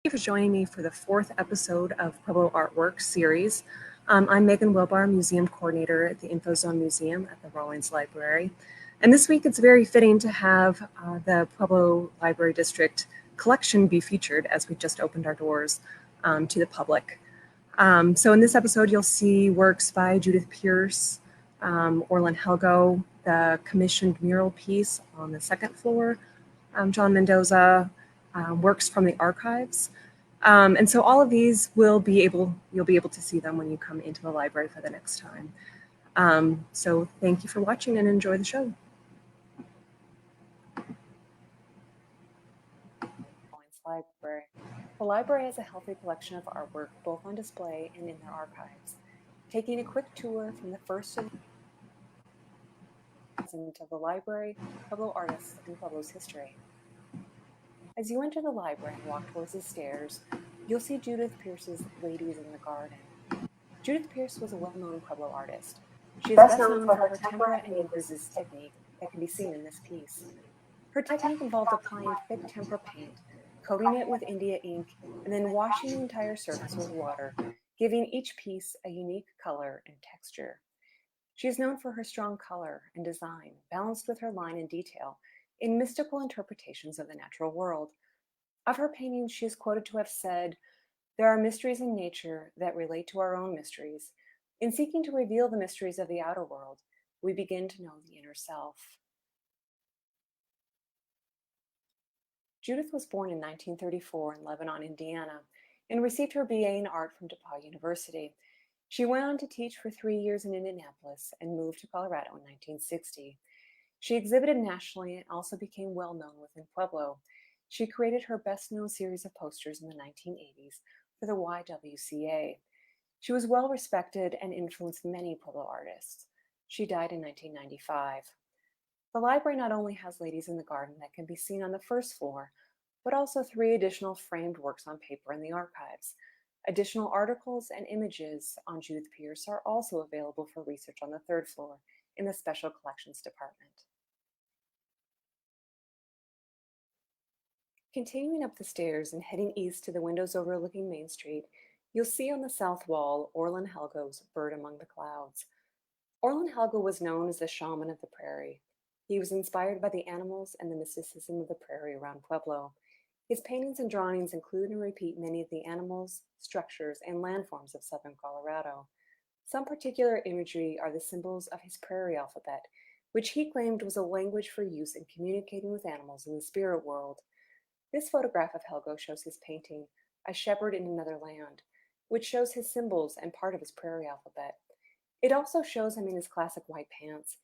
Thank you for joining me for the fourth episode of Pueblo Artwork series. I'm Meghan Wilbar, Museum Coordinator at the InfoZone Museum at the Rawlings Library. And this week it's very fitting to have the Pueblo Library District collection be featured as we just opened our doors to the public. So in this episode, you'll see works by Judith Pierce, Orlin Helgo, the commissioned mural piece on the second floor, John Mendoza, works from the archives. And so all of these you'll be able to see them when you come into the library for the next time. So thank you for watching and enjoy the show. Library. The library has a healthy collection of artwork, both on display and in their archives. Taking a quick tour from the first of the library, Pueblo artists, and Pueblo's history. As you enter the library and walk towards the stairs, you'll see Judith Pierce's Ladies in the Garden. Judith Pierce was a well-known Pueblo artist. She is best known for her tempera and increases technique that can be seen in this piece. Her technique involved applying thick tempera paint, coating it with India ink, and then washing the entire surface with water, giving each piece a unique color and texture. She is known for her strong color and design, balanced with her line and detail, in mystical interpretations of the natural world. Of her paintings, she is quoted to have said, "There are mysteries in nature that relate to our own mysteries. In seeking to reveal the mysteries of the outer world, we begin to know the inner self." Judith was born in 1934 in Lebanon, Indiana, and received her BA in art from DePauw University. She went on to teach for 3 years in Indianapolis and moved to Colorado in 1960. She exhibited nationally and also became well known within Pueblo. She created her best-known series of posters in the 1980s for the YWCA. She was well respected and influenced many Pueblo artists. She died in 1995. The library not only has Ladies in the Garden that can be seen on the first floor, but also 3 additional framed works on paper in the archives. Additional articles and images on Judith Pierce are also available for research on the 3rd floor in the Special Collections Department. Continuing up the stairs and heading east to the windows overlooking Main Street, you'll see on the south wall Orlin Helgo's Bird Among the Clouds. Orlin Helgo was known as the shaman of the prairie. He was inspired by the animals and the mysticism of the prairie around Pueblo. His paintings and drawings include and repeat many of the animals, structures, and landforms of southern Colorado. Some particular imagery are the symbols of his prairie alphabet, which he claimed was a language for use in communicating with animals in the spirit world. This photograph of Helgo shows his painting, A Shepherd in Another Land, which shows his symbols and part of his prairie alphabet. It also shows him in his classic white pants.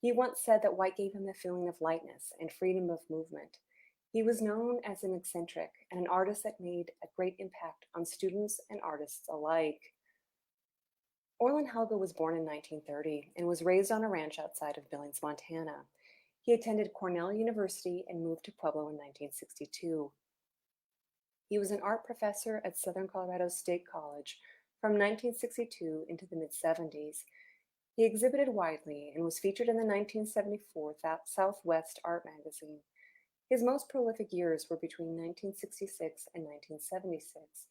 He once said that white gave him the feeling of lightness and freedom of movement. He was known as an eccentric and an artist that made a great impact on students and artists alike. Orlin Helgo was born in 1930 and was raised on a ranch outside of Billings, Montana. He attended Cornell University and moved to Pueblo in 1962. He was an art professor at Southern Colorado State College from 1962 into the mid-70s. He exhibited widely and was featured in the 1974 Southwest Art Magazine. His most prolific years were between 1966 and 1976,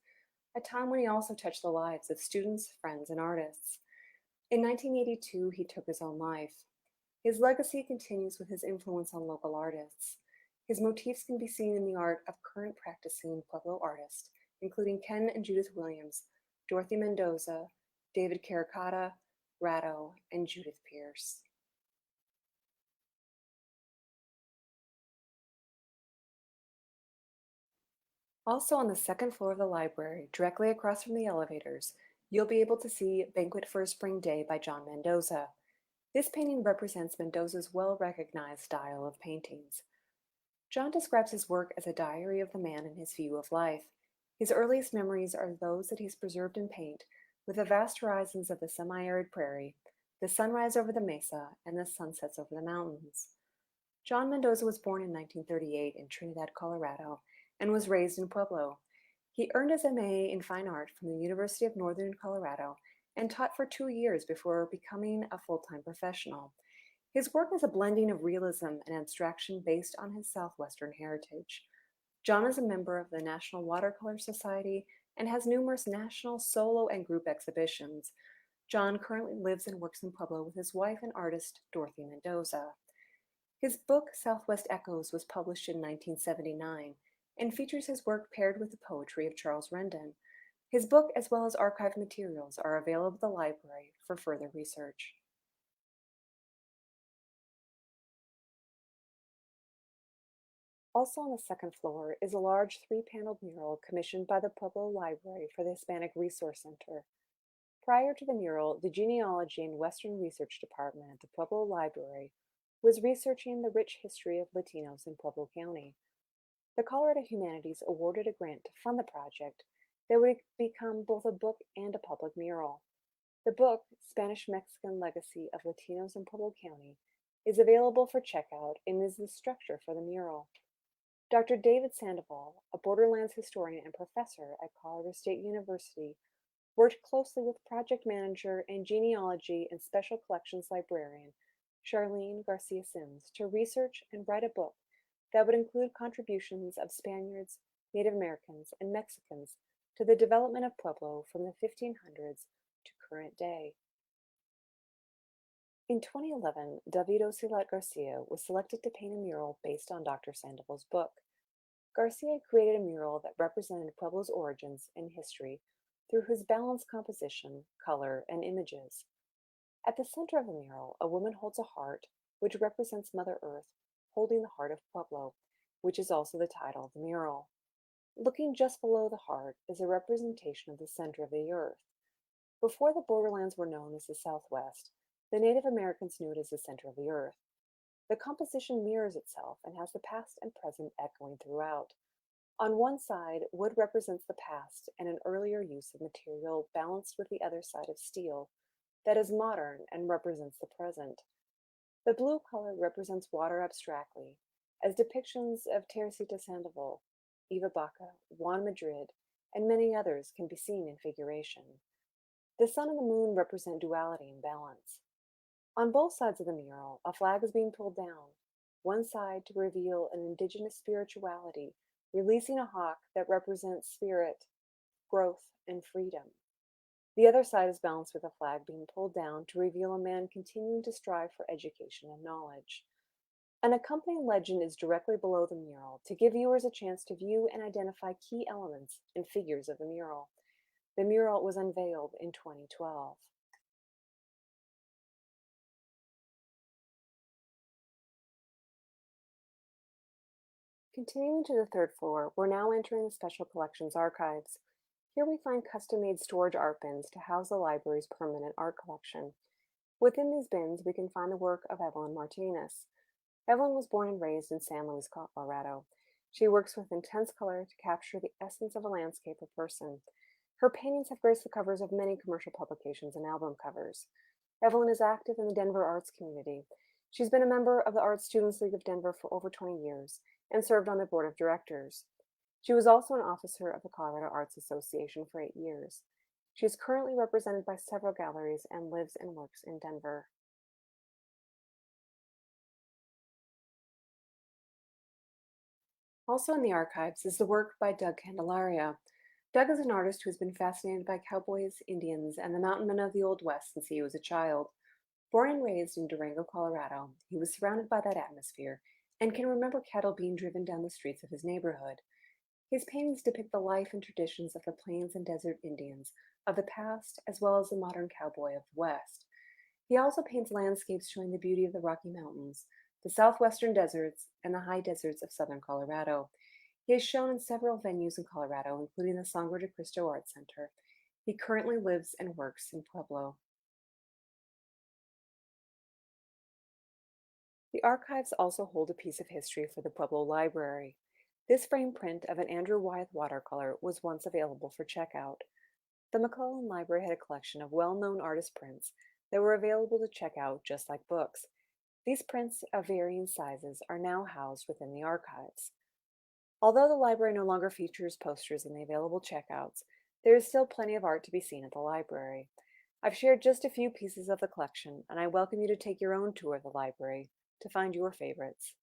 a time when he also touched the lives of students, friends, and artists. In 1982, he took his own life. His legacy continues with his influence on local artists. His motifs can be seen in the art of current practicing Pueblo artists, including Ken and Judith Williams, Dorothy Mendoza, David Caracata, Ratto, and Judith Pierce. Also on the second floor of the library, directly across from the elevators, you'll be able to see Banquet for a Spring Day by John Mendoza. This painting represents Mendoza's well-recognized style of paintings. John describes his work as a diary of the man and his view of life. His earliest memories are those that he's preserved in paint, with the vast horizons of the semi-arid prairie, the sunrise over the mesa, and the sunsets over the mountains. John Mendoza was born in 1938 in Trinidad, Colorado, and was raised in Pueblo. He earned his MA in Fine Art from the University of Northern Colorado and taught for 2 years before becoming a full-time professional. His work is a blending of realism and abstraction based on his Southwestern heritage. John is a member of the National Watercolor Society and has numerous national, solo, and group exhibitions. John currently lives and works in Pueblo with his wife and artist Dorothy Mendoza. His book, Southwest Echoes, was published in 1979 and features his work paired with the poetry of Charles Rendon. His book, as well as archived materials, are available at the library for further research. Also on the second floor is a large three-paneled mural commissioned by the Pueblo Library for the Hispanic Resource Center. Prior to the mural, the Genealogy and Western Research Department at the Pueblo Library was researching the rich history of Latinos in Pueblo County. The Colorado Humanities awarded a grant to fund the project that would become both a book and a public mural. The book, Spanish-Mexican Legacy of Latinos in Pueblo County, is available for checkout and is the structure for the mural. Dr. David Sandoval, a Borderlands historian and professor at Colorado State University, worked closely with project manager and genealogy and special collections librarian Charlene Garcia Sims to research and write a book that would include contributions of Spaniards, Native Americans, and Mexicans to the development of Pueblo from the 1500s to current day. In 2011, David Osilat Garcia was selected to paint a mural based on Dr. Sandoval's book. Garcia created a mural that represented Pueblo's origins and history through his balanced composition, color, and images. At the center of the mural, a woman holds a heart, which represents Mother Earth, holding the heart of Pueblo, which is also the title of the mural. Looking just below the heart is a representation of the center of the earth. Before the borderlands were known as the Southwest, the Native Americans knew it as the center of the earth. The composition mirrors itself and has the past and present echoing throughout. On one side, wood represents the past and an earlier use of material balanced with the other side of steel that is modern and represents the present. The blue color represents water abstractly, as depictions of Teresita Sandoval, Eva Baca, Juan Madrid, and many others can be seen in figuration. The sun and the moon represent duality and balance. On both sides of the mural, a flag is being pulled down, one side to reveal an indigenous spirituality, releasing a hawk that represents spirit, growth, and freedom. The other side is balanced with a flag being pulled down to reveal a man continuing to strive for education and knowledge. An accompanying legend is directly below the mural to give viewers a chance to view and identify key elements and figures of the mural. The mural was unveiled in 2012. Continuing to the third floor, we're now entering the Special Collections Archives. Here we find custom-made storage art bins to house the library's permanent art collection. Within these bins, we can find the work of Evelyn Martinez. Evelyn was born and raised in San Luis, Colorado. She works with intense color to capture the essence of a landscape or person. Her paintings have graced the covers of many commercial publications and album covers. Evelyn is active in the Denver arts community. She's been a member of the Art Students League of Denver for over 20 years and served on the board of directors. She was also an officer of the Colorado Arts Association for 8 years. She is currently represented by several galleries and lives and works in Denver. Also in the archives is the work by Doug Candelaria. Doug is an artist who has been fascinated by cowboys, Indians, and the mountain men of the Old West since he was a child. Born and raised in Durango, Colorado, he was surrounded by that atmosphere and can remember cattle being driven down the streets of his neighborhood. His paintings depict the life and traditions of the plains and desert Indians of the past as well as the modern cowboy of the West. He also paints landscapes showing the beauty of the Rocky Mountains, the southwestern deserts, and the high deserts of southern Colorado. He is shown in several venues in Colorado, including the Sangre de Cristo Art Center. He currently lives and works in Pueblo. The archives also hold a piece of history for the Pueblo Library. This frame print of an Andrew Wyeth watercolor was once available for checkout. The McClellan Library had a collection of well-known artist prints that were available to check out just like books. These prints of varying sizes are now housed within the archives. Although the library no longer features posters in the available checkouts, there is still plenty of art to be seen at the library. I've shared just a few pieces of the collection, and I welcome you to take your own tour of the library to find your favorites.